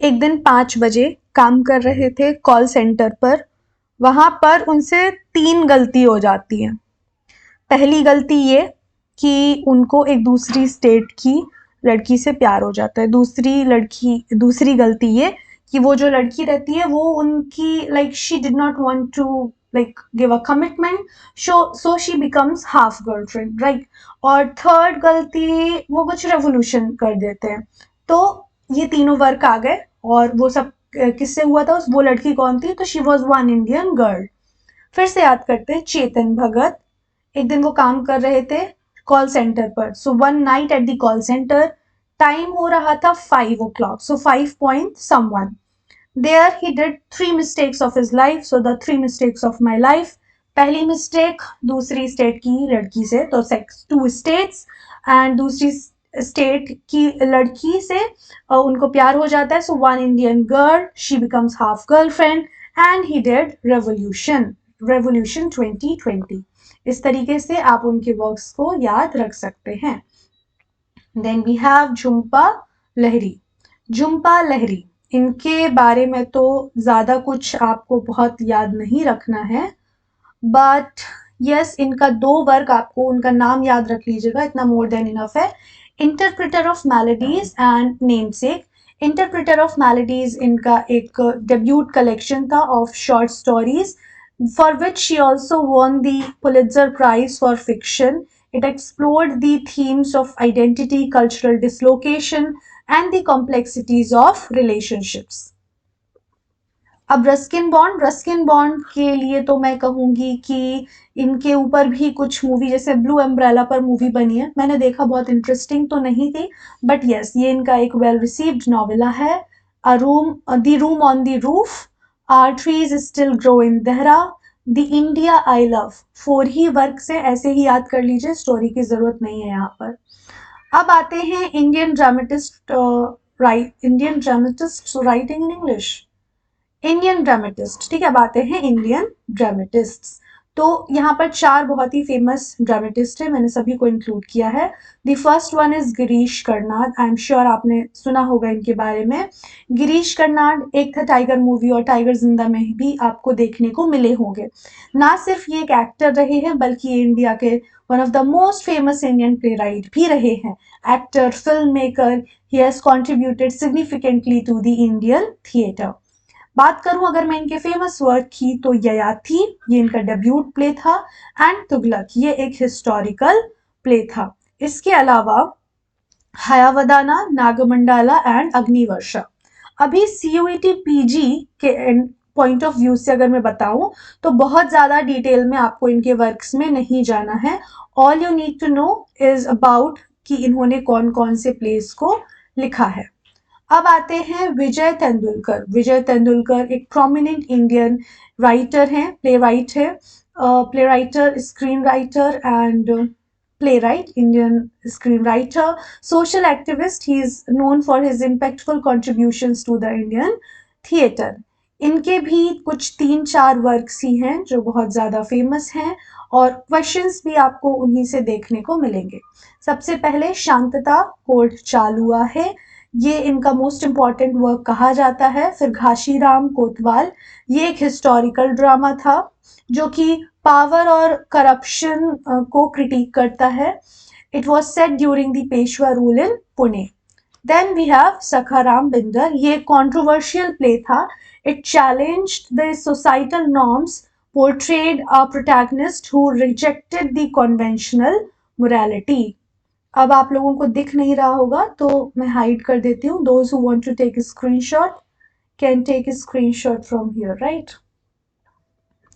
S1: एक दिन 5 बजे काम कर रहे थे कॉल सेंटर पर, वहाँ पर उनसे 3 गलती हो जाती हैं. पहली गलती ये कि उनको एक दूसरी स्टेट की लड़की से प्यार हो जाता है. दूसरी गलती ये कि वो जो लड़की रहती है वो उनकी like she did not want to like give a commitment, so she becomes half girlfriend, right. और थर्ड गलती, वो कुछ रेवोल्यूशन कर देते हैं. तो ये तीनों वर्क आ गए, और वो सब किससे हुआ था, वो लड़की कौन थी, तो शी वॉज 1 इंडियन गर्ल. फिर से याद करते हैं. चेतन भगत एक दिन वो काम कर रहे थे कॉल सेंटर पर. So one night at the call centre, time हो रहा था 5 o'clock. So 5 point someone. There he did 3 mistakes of his life. So the 3 mistakes of my life. पहली मिस्टेक दूसरी स्टेट की लड़की से, तो 2 states, एंड दूसरी स्टेट की लड़की से उनको प्यार हो जाता है. So one Indian girl, she becomes half girlfriend, and he did revolution 2020. इस तरीके से आप उनके वर्क्स को याद रख सकते हैं. देन वी हैव झुम्पा लहरी. झुम्पा लहरी, इनके बारे में तो ज़्यादा कुछ आपको बहुत याद नहीं रखना है, बट यस, इनका 2 वर्क आपको उनका नाम याद रख लीजिएगा, इतना मोर देन इनफ है. Interpreter of melodies and namesake. Interpreter of melodies इनका एक डेब्यूट कलेक्शन था of short stories, for which she also won the Pulitzer Prize for Fiction. It explored the themes of identity, cultural dislocation, and the complexities of relationships. अब Ruskin bond के लिए तो मैं कहूँगी कि इनके ऊपर भी कुछ मूवी, जैसे ब्लू अम्ब्रेला पर मूवी बनी है, मैंने देखा, बहुत इंटरेस्टिंग तो नहीं थी, बट यस, ये इनका एक वेल रिसीव्ड नॉवेला है. The room on the roof, are trees still grow in Dehra, the India I love. 4 ही वर्क से ऐसे ही याद कर लीजिए, स्टोरी की जरूरत नहीं है यहाँ पर. अब आते हैं Indian dramatist writing in English. Indian dramatist, ठीक है. अब आते हैं इंडियन ड्रामेटिस्ट्स. तो यहाँ पर 4 बहुत ही फेमस ड्रामेटिस्ट है, मैंने सभी को इंक्लूड किया है. The first one is Girish Karnad. I am sure आपने सुना होगा इनके बारे में. गिरीश कर्नाड, एक था टाइगर मूवी और टाइगर जिंदा में भी आपको देखने को मिले होंगे. ना सिर्फ ये एक एक्टर रहे हैं, बल्कि ये इंडिया के one of the most famous Indian playwright भी रहे हैं. Actor, film maker, he has contributed significantly to the Indian theatre. बात करूं अगर मैं इनके फेमस वर्क की, तो ययाति, ये इनका डेब्यूट प्ले था, एंड तुगलक, ये एक हिस्टोरिकल प्ले था. इसके अलावा हयावदाना, नागमंडाला एंड अग्निवर्षा. अभी सीयूईटी पीजी के पॉइंट ऑफ व्यू से अगर मैं बताऊं, तो बहुत ज्यादा डिटेल में आपको इनके वर्क्स में नहीं जाना है. All you need to know is about कि इन्होंने कौन कौन से प्लेस को लिखा है. अब आते हैं विजय तेंदुलकर. विजय तेंदुलकर एक प्रोमिनेंट इंडियन राइटर हैं, प्ले राइट है, play writer, screen writer and playwright, Indian screen writer, social activist. He is known for his impactful contributions to the Indian theatre. इनके भी कुछ 3-4 वर्क्स ही हैं जो बहुत ज़्यादा फेमस हैं, और क्वेश्चंस भी आपको उन्हीं से देखने को मिलेंगे. सबसे पहले शांतता कोर्ट चालुआ है, ये इनका मोस्ट इम्पॉर्टेंट वर्क कहा जाता है. फिर घाशीराम कोतवाल, ये एक हिस्टोरिकल ड्रामा था जो कि पावर और करप्शन को क्रिटिक करता है. It was set during the Peshwa rule in Pune. Then we have Sakharam Binder, ये कॉन्ट्रोवर्शियल प्ले था. It challenged the societal norms, portrayed a protagonist who rejected the conventional morality. अब आप लोगों को दिख नहीं रहा होगा तो मैं हाइड कर देती हूँ. Those who want to take screenshot can take screenshot from here, right.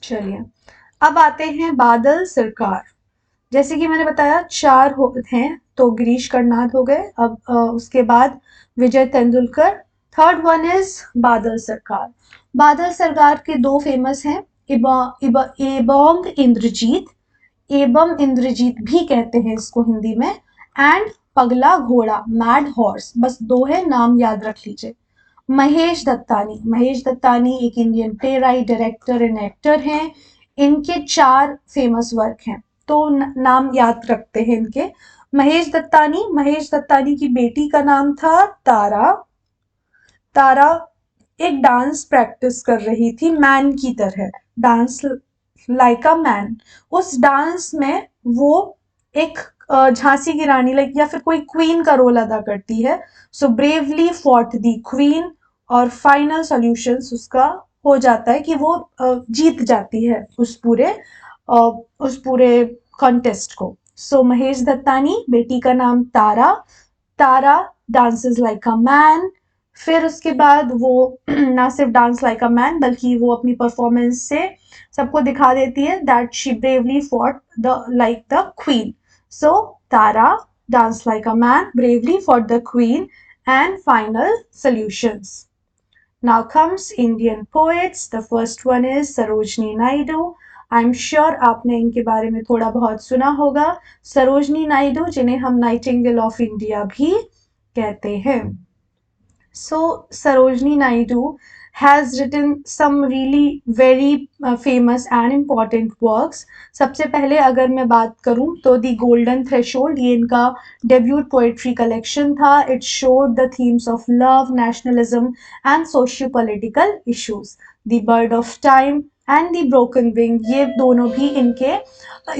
S1: चलिए, अब आते हैं बादल सरकार. जैसे कि मैंने बताया 4 हैं, तो गिरीश कर्नाड हो गए. अब उसके बाद विजय तेंदुलकर. थर्ड वन इज बादल सरकार. बादल सरकार के 2 फेमस हैं, एबोंग इंद्रजीत, एबम इंद्रजीत भी कहते हैं इसको हिंदी में, एंड पगला घोड़ा, मैड हॉर्स. बस 2 है, नाम याद रख लीजिए. महेश दत्तानी. महेश दत्तानी एक Indian play right, director and actor हैं. इनके 4 फेमस वर्क हैं, तो नाम याद रखते हैं इनके. महेश दत्तानी की बेटी का नाम था तारा. तारा एक डांस प्रैक्टिस कर रही थी मैन की तरह, डांस लाइक अ मैन. उस डांस में वो एक झांसी की रानी लाइक या फिर कोई क्वीन का रोल अदा करती है. सो ब्रेवली फॉट दी क्वीन, और फाइनल सॉल्यूशन उसका हो जाता है कि वो जीत जाती है उस पूरे कॉन्टेस्ट को. सो महेश दत्तानी, बेटी का नाम तारा. तारा डांसेस लाइक अ मैन. फिर उसके बाद वो ना सिर्फ डांस लाइक अ मैन, बल्कि वो अपनी परफॉर्मेंस से सबको दिखा देती है that she bravely fought the like the queen. So Tara, Dance Like a Man, Bravely for the Queen, and Final Solutions. Now comes Indian poets. The first one is Sarojini Naidu. I'm sure आपने इनके बारे में थोड़ा बहुत सुना होगा. सरोजनी नायडू जिन्हें हम नाइटिंगेल ऑफ इंडिया भी कहते हैं. So Sarojini Naidu has written some really very famous and important works. सबसे पहले अगर मैं बात करूं तो The Golden Threshold ये इनका debut poetry collection था. It showed the themes of love, nationalism and socio-political issues. The Bird of Time and The Broken Wing ये दोनों भी इनके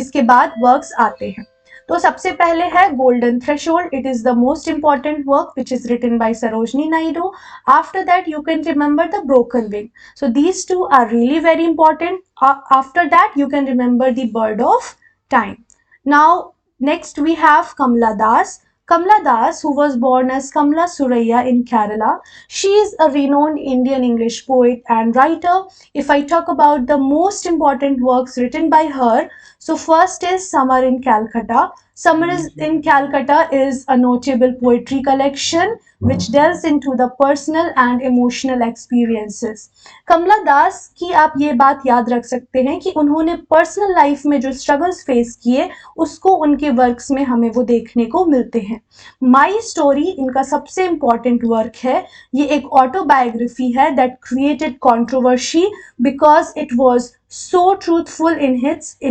S1: इसके बाद works आते हैं. तो सबसे पहले है golden threshold. It is the most important work which is written by Sarojini Naidu. After that you can remember the broken wing. So these two are really very important. After that you can remember the bird of time. Now next we have Kamala Das. Kamala Das, who was born as Kamala Suraiya in Kerala, she is a renowned Indian English poet and writer. If I talk about the most important works written by her, so first is Summer in Calcutta. Summer in Calcutta is a notable poetry collection which delves into the personal and emotional experiences. कमला दास की आप ये बात याद रख सकते हैं कि उन्होंने पर्सनल लाइफ में जो स्ट्रगल्स फेस किए उसको उनके वर्क्स में हमें वो देखने को मिलते हैं. माई स्टोरी इनका सबसे इंपॉर्टेंट वर्क है. ये एक ऑटोबायोग्राफी है that created controversy because it was so truthful in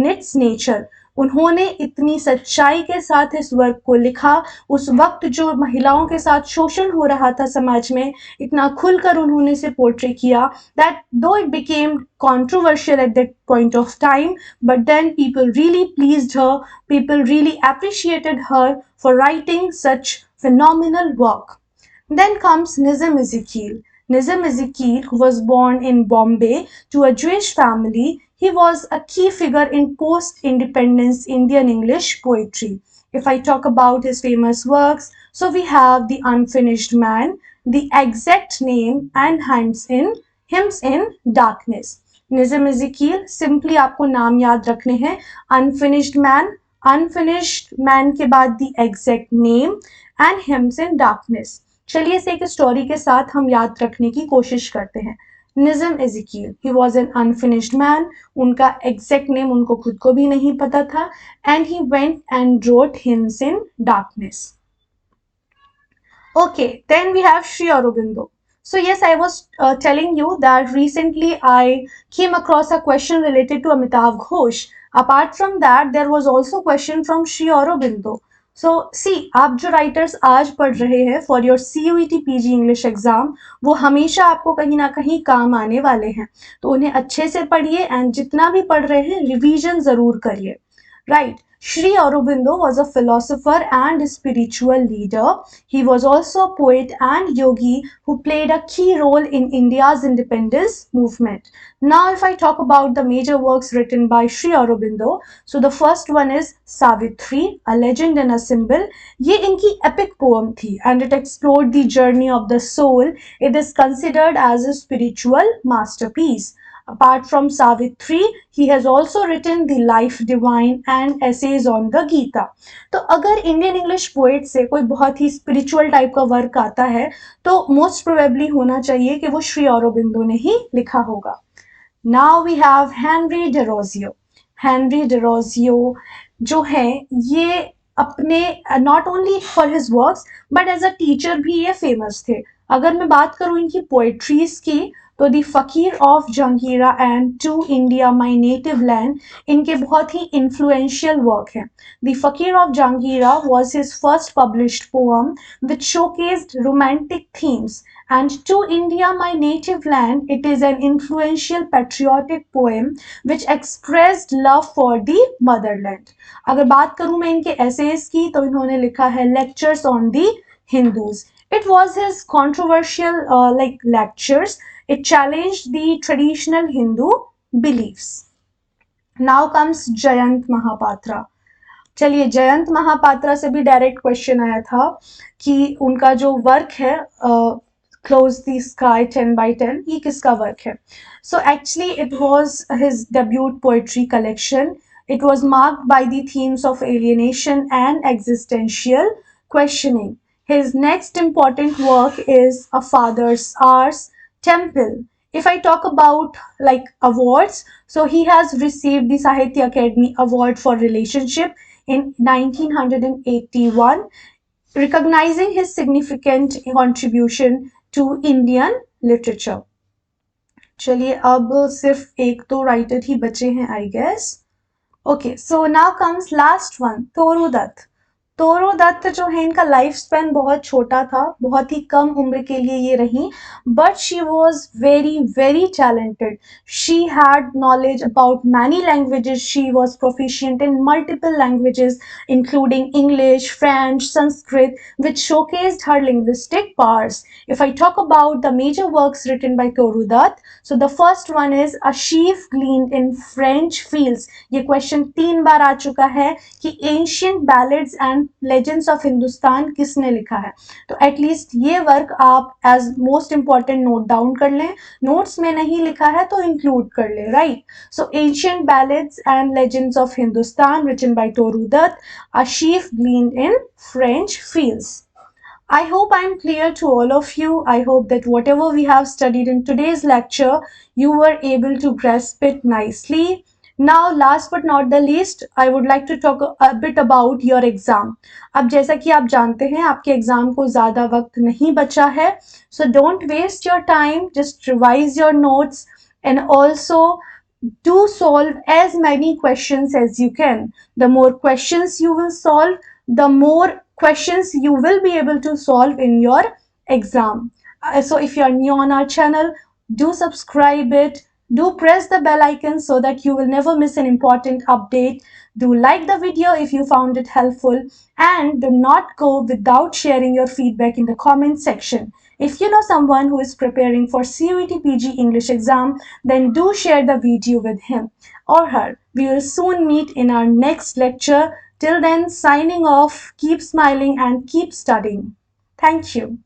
S1: its nature. उन्होंने इतनी सच्चाई के साथ इस वर्क को लिखा. उस वक्त जो महिलाओं के साथ शोषण हो रहा था समाज में, इतना खुलकर उन्होंने इसे पोर्ट्रे किया that though it became controversial at that point of time, but then people really pleased her, people really appreciated her for writing such phenomenal work. Then comes Nizam Ezekiel. Nizam Ezekiel, who was born in Bombay to a Jewish family, he was a key figure in post-independence Indian English poetry. If I talk about his famous works, so we have The Unfinished Man, The Exact Name, and Hymns in Darkness. Nizam Ezekiel, simply आपको नाम याद रखने हैं. Unfinished Man के बाद The Exact Name and Hymns in Darkness. चलिए इसे एक स्टोरी के साथ हम याद रखने की कोशिश करते हैं. Nissim Ezekiel, he was an unfinished man. उनका एग्जैक्ट नेम उनको खुद को भी नहीं पता था. And he went and wrote hymns in darkness. Okay, then we have Sri Aurobindo. So yes, I was telling you that recently I came across a question related to Amitav Ghosh. Apart from that, there was also question from Sri Aurobindo. So see, आप जो writers आज पढ़ रहे हैं for your CUET PG English exam, वो हमेशा आपको कहीं ना कहीं काम आने वाले हैं. तो उन्हें अच्छे से पढ़िए and जितना भी पढ़ रहे हैं रिवीजन जरूर करिए. Right. Sri Aurobindo was a philosopher and spiritual leader. He was also a poet and yogi who played a key role in India's independence movement. Now, if I talk about the major works written by Sri Aurobindo, so the first one is Savitri, A Legend and a Symbol. ये इनकी epic poem थी and it explored the journey of the soul. It is considered as a spiritual masterpiece. Apart from Savitri, he has also written The Life Divine and essays on the Gita. तो अगर Indian English poet से कोई बहुत ही spiritual type का work आता है तो most probably होना चाहिए कि वो श्री औरोबिंदो ने ही लिखा होगा. Now we have Henry Derozio. Henry Derozio जो है ये अपने not only for his works but as a teacher भी ये फेमस थे. अगर मैं बात करूं इनकी पोएट्रीज की तो the fakir of Jungheera and to India my native land इनके बहुत ही इन्फ्लुएंशियल वर्क हैं. The fakir of Jungheera was his first published poem which showcased romantic themes. And To India, My Native Land, it is an influential patriotic poem which expressed love for the motherland. अगर बात करूं मैं इनके essays की तो इन्होंने लिखा है Lectures on the Hindus. It was his controversial lectures. It challenged the traditional Hindu beliefs. Now comes Jayant Mahapatra. चलिए जयंत महापात्रा से भी डायरेक्ट क्वेश्चन आया था कि उनका जो वर्क है Close the Sky 10 by 10 ये किसका वर्क है. So actually it was his debut poetry collection. It was marked by the themes of alienation and existential questioning. His next important work is A Father's Ars Temple. If I talk about like awards, so he has received the Sahitya Academy Award for Relationship in 1981, recognizing his significant contribution to Indian literature. चलिए अब सिर्फ एक दो writer ही बचे हैं I guess. Okay, so now comes last one, Toru Dutt. Toru Dutt जो है इनका लाइफ स्पैन बहुत छोटा था, बहुत ही कम उम्र के लिए ये रही, but she was very very talented. She had knowledge about many languages. She was proficient in multiple languages including English, French, Sanskrit, which showcased her linguistic powers. If I talk about the major works written by Toru Dutt, so the first one is A Sheaf Gleaned in French Fields. ये question 3 बार आ चुका है कि ancient ballads and legends of Hindustan किसने लिखा है. तो एटलीस्ट ये वर्क आप as most important note down कर लें. नोट्स में नहीं लिखा है तो इंक्लूड कर ले, right. So ancient ballads and legends of Hindustan written by Toru Dutt, a sheaf gleaned in French fields. I hope I'm clear to all of you. I hope that whatever we have studied in today's lecture, you were able to grasp it nicely. Now, last but not the least, I would like to talk a bit about your exam. अब जैसा कि आप जानते हैं आपके exam को ज़्यादा वक्त नहीं बचा है, so don't waste your time. Just revise your notes and also do solve as many questions as you can. The more questions you will solve, the more questions you will be able to solve in your exam. So if you are new on our channel, do subscribe it. Do press the bell icon so that you will never miss an important update. Do like the video if you found it helpful, and do not go without sharing your feedback in the comment section. If you know someone who is preparing for CUET PG English exam, then do share the video with him or her. We will soon meet in our next lecture. Till then, signing off, keep smiling and keep studying. Thank you.